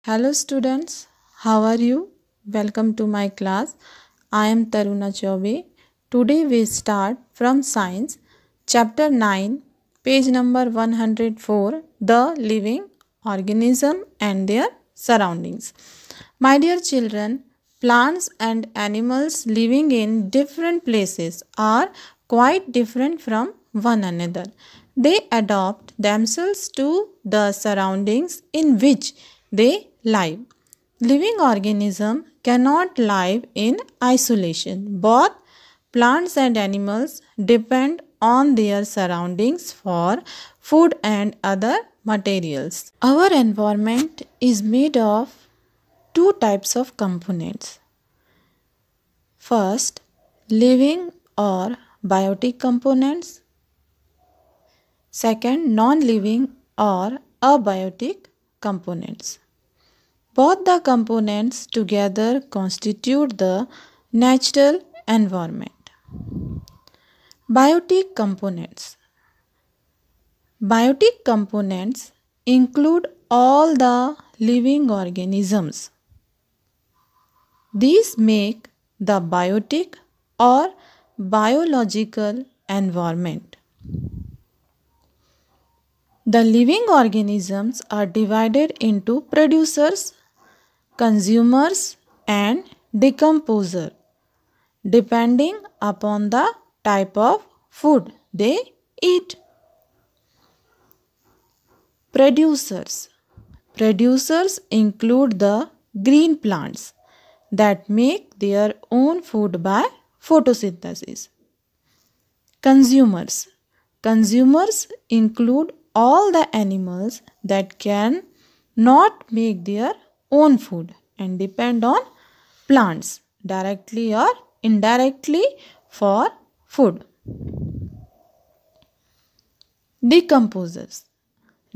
Hello students, how are you? Welcome to my class. I am Taruna Chaube. Today we start from Science, Chapter 9, page number 104, The Living Organism and Their Surroundings. My dear children, plants and animals living in different places are quite different from one another. They adapt themselves to the surroundings in which they live. Living organisms cannot live in isolation. Both plants and animals depend on their surroundings for food and other materials. Our environment is made of two types of components. First, living or biotic components. Second, non-living or abiotic components. Both the components together constitute the natural environment. Biotic components. Biotic components include all the living organisms. These make the biotic or biological environment. The living organisms are divided into producers, consumers and decomposer depending upon the type of food they eat. Producers. Producers include the green plants that make their own food by photosynthesis. Consumers. Consumers include all the animals that can not make their own food and depend on plants directly or indirectly for food. Decomposers.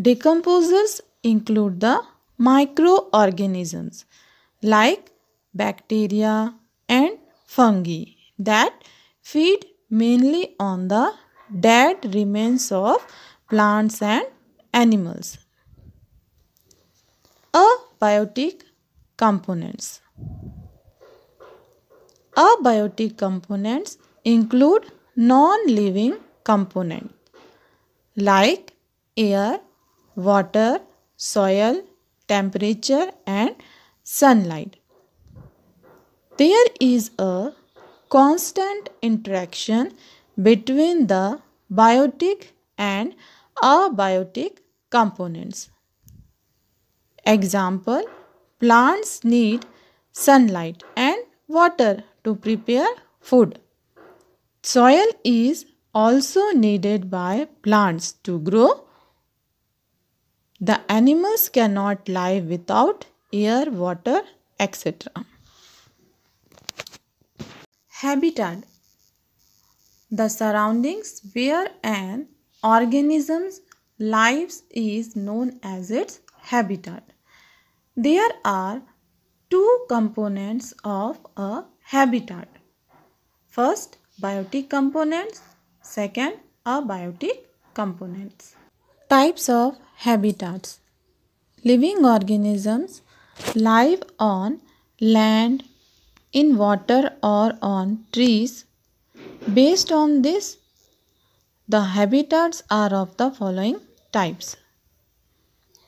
Decomposers include the microorganisms like bacteria and fungi that feed mainly on the dead remains of plants and animals. Abiotic components. Abiotic components include non-living components like air, water, soil, temperature and sunlight. There is a constant interaction between the biotic and abiotic components. Example, plants need sunlight and water to prepare food. Soil is also needed by plants to grow. The animals cannot live without air, water, etc. Habitat. The surroundings where an organism's lives is known as its habitat. There are two components of a habitat. First, biotic components. Second, abiotic components. Types of habitats. Living organisms live on land, in water or on trees. Based on this, the habitats are of the following types.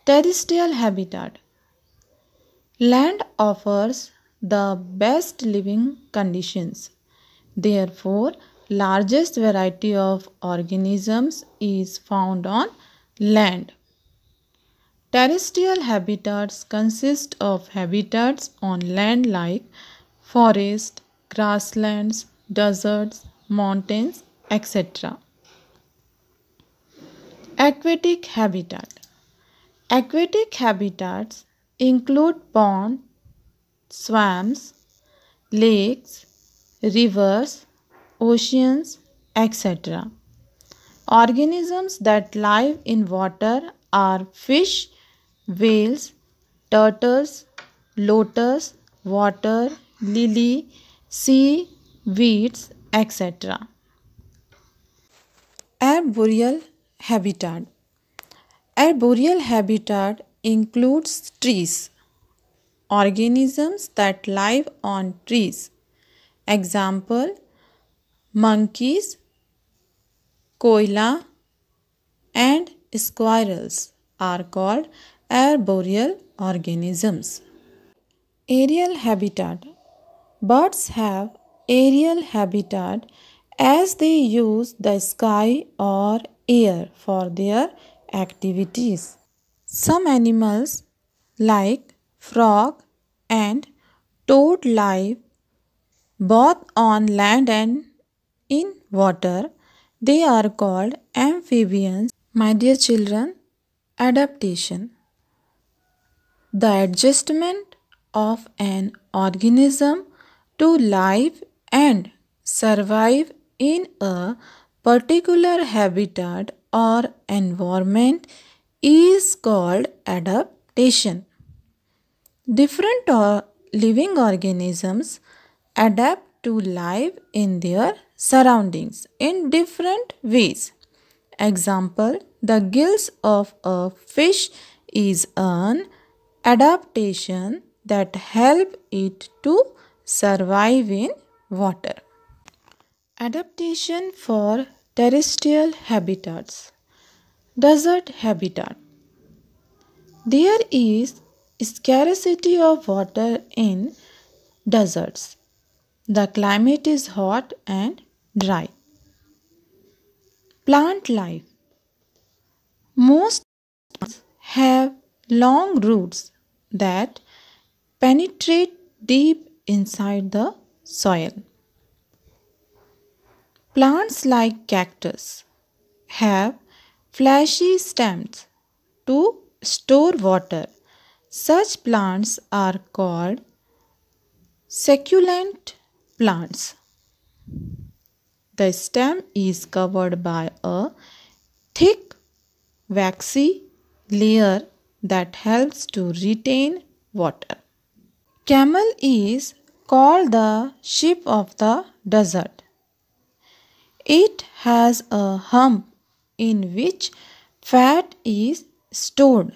Terrestrial habitat. Land offers the best living conditions. Therefore, largest variety of organisms is found on land. Terrestrial habitats consist of habitats on land like forest, grasslands, deserts, mountains, etc. Aquatic habitat. Aquatic habitats include ponds, swamps, lakes, rivers, oceans, etc. Organisms that live in water are fish, whales, turtles, lotus, water, lily, sea, weeds, etc. Arboreal habitat. Arboreal habitat includes trees, organisms that live on trees. Example, monkeys, koala, and squirrels are called arboreal organisms. Aerial habitat. Birds have aerial habitat as they use the sky or air for their activities. Some animals like frog and toad live both on land and in water. They are called amphibians. My dear children, adaptation. The adjustment of an organism to live and survive in a particular habitat or environment is called adaptation. Different living organisms adapt to live in their surroundings in different ways. Example, the gills of a fish is an adaptation that help it to survive in water. Adaptation for terrestrial habitats. Desert habitat. There is scarcity of water in deserts. The climate is hot and dry. Plant life. Most plants have long roots that penetrate deep inside the soil. Plants like cactus have fleshy stems to store water. Such plants are called succulent plants. The stem is covered by a thick, waxy layer that helps to retain water. Camel is called the sheep of the desert. It has a hump in which fat is stored.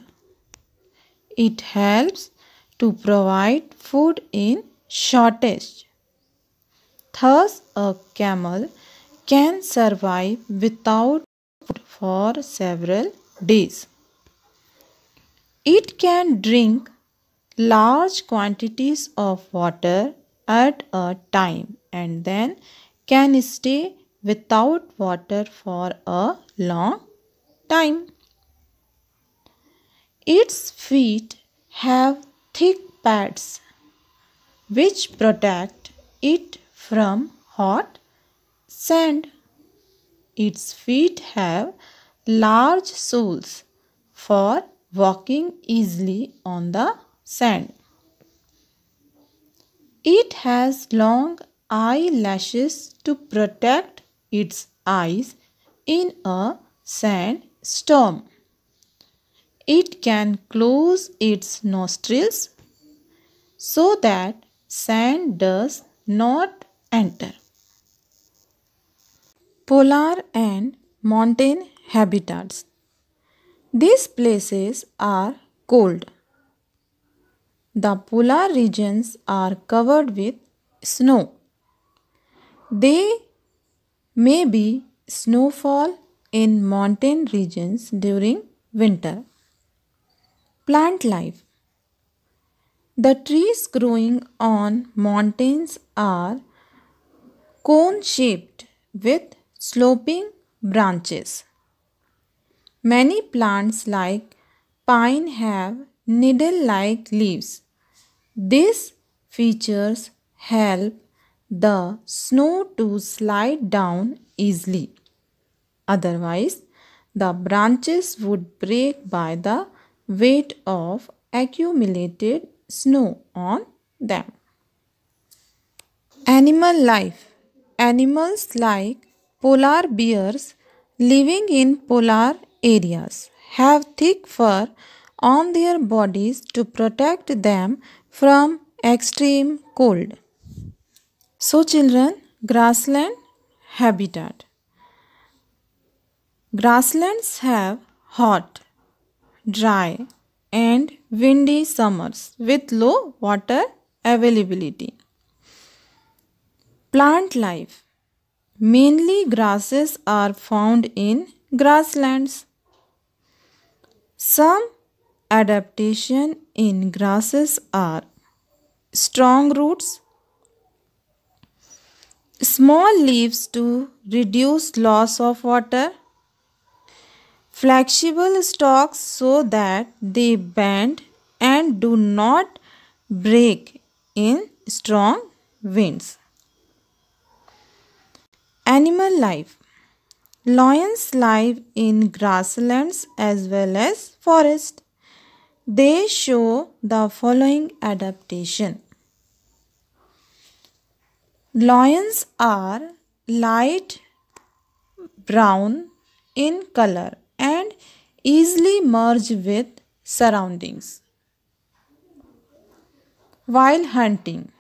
It helps to provide food in shortage. Thus, a camel can survive without food for several days. It can drink large quantities of water at a time and then can stay without water for a long time. Its feet have thick pads which protect it from hot sand. Its feet have large soles for walking easily on the sand. It has long eyelashes to protect its eyes in a sandstorm. It can close its nostrils so that sand does not enter. Polar and mountain habitats. These places are cold. The polar regions are covered with snow. There may be snowfall in mountain regions during winter. Plant life. The trees growing on mountains are cone-shaped with sloping branches. Many plants like pine have needle-like leaves. These features help the snow to slide down easily. Otherwise, the branches would break by the weight of accumulated snow on them. Animal life. Animals like polar bears living in polar areas have thick fur on their bodies to protect them from extreme cold. So children, grassland habitat. Grasslands have hot, dry and windy summers with low water availability. Plant life. Mainly grasses are found in grasslands. Some adaptation in grasses are strong roots, small leaves to reduce loss of water, flexible stalks so that they bend and do not break in strong winds. Animal life. Lions live in grasslands as well as forest. They show the following adaptation. Lions are light brown in color and easily merge with surroundings. While hunting,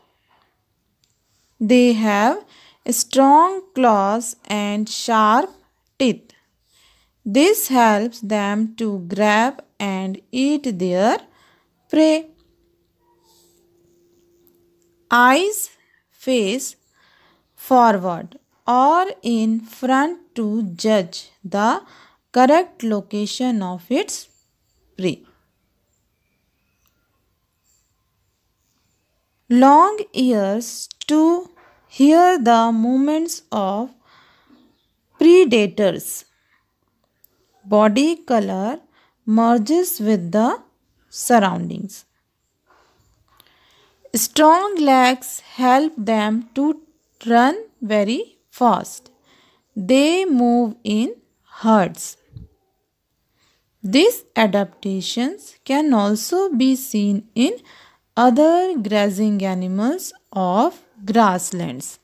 they have strong claws and sharp teeth. This helps them to grab and eat their prey. Eyes face forward or in front to judge the correct location of its prey. Long ears to hear the movements of predators. Body color merges with the surroundings. Strong legs help them to run very fast. They move in herds. These adaptations can also be seen in other grazing animals of grasslands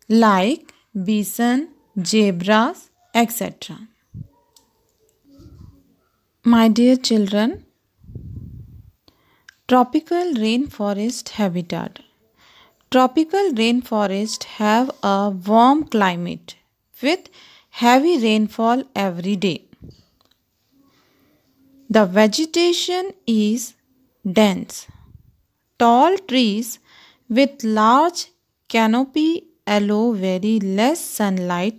like bison, zebras, etc. My dear children, tropical rainforest habitat. Tropical rainforests have a warm climate with heavy rainfall every day. The vegetation is dense. Tall trees with large canopy allow very less sunlight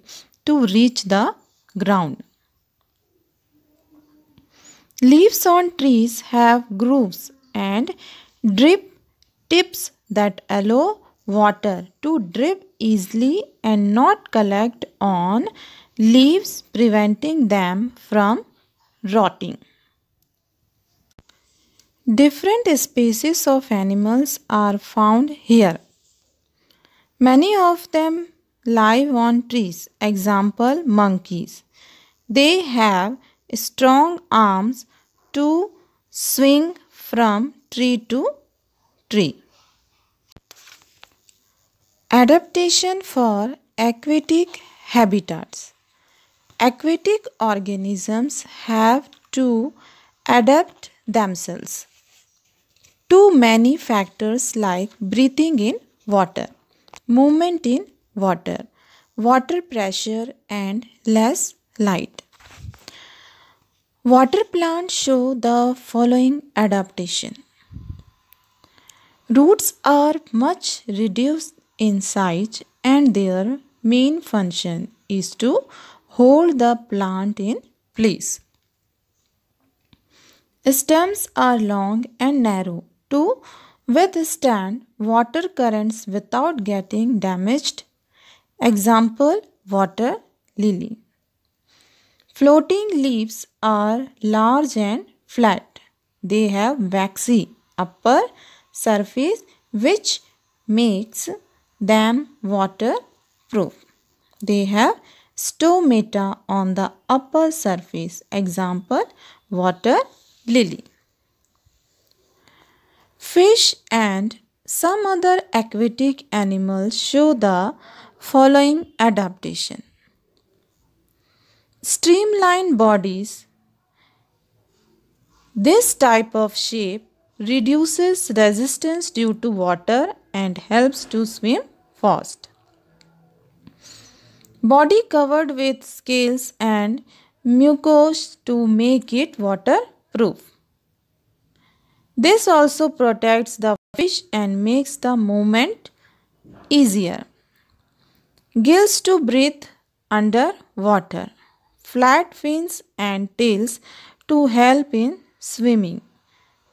to reach the ground. Leaves on trees have grooves and drip tips that allow water to drip easily and not collect on leaves, preventing them from rotting. Different species of animals are found here. Many of them live on trees. Example, monkeys. They have strong arms to swing from tree to tree. Adaptation for aquatic habitats. Aquatic organisms have to adapt themselves to many factors like breathing in water, movement in water, water pressure and less light. Water plants show the following adaptation. Roots are much reduced in size and their main function is to hold the plant in place. Stems are long and narrow to withstand water currents without getting damaged. Example, water lily. Floating leaves are large and flat. They have waxy upper surface which makes them waterproof. They have stomata on the upper surface. Example, water lily. Fish and some other aquatic animals show the following adaptation. Streamlined bodies. This type of shape reduces resistance due to water and helps to swim fast. Body covered with scales and mucus to make it waterproof. This also protects the fish and makes the movement easier. Gills to breathe under water. Flat fins and tails to help in swimming,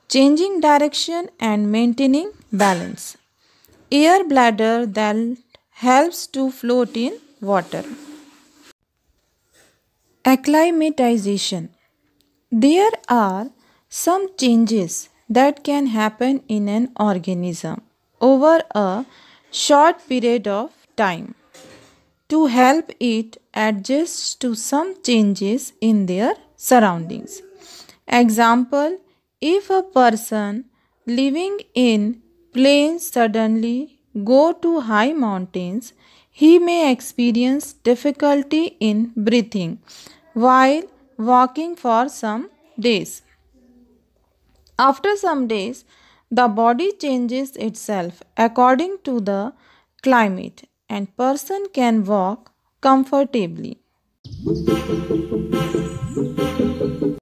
changing direction and maintaining balance. Air bladder that helps to float in water. Acclimatization. There are some changes that can happen in an organism over a short period of time to help it adjust to some changes in their surroundings. Example, if a person living in plains suddenly go to high mountains, he may experience difficulty in breathing while walking for some days. After some days, the body changes itself according to the climate and person can walk comfortably.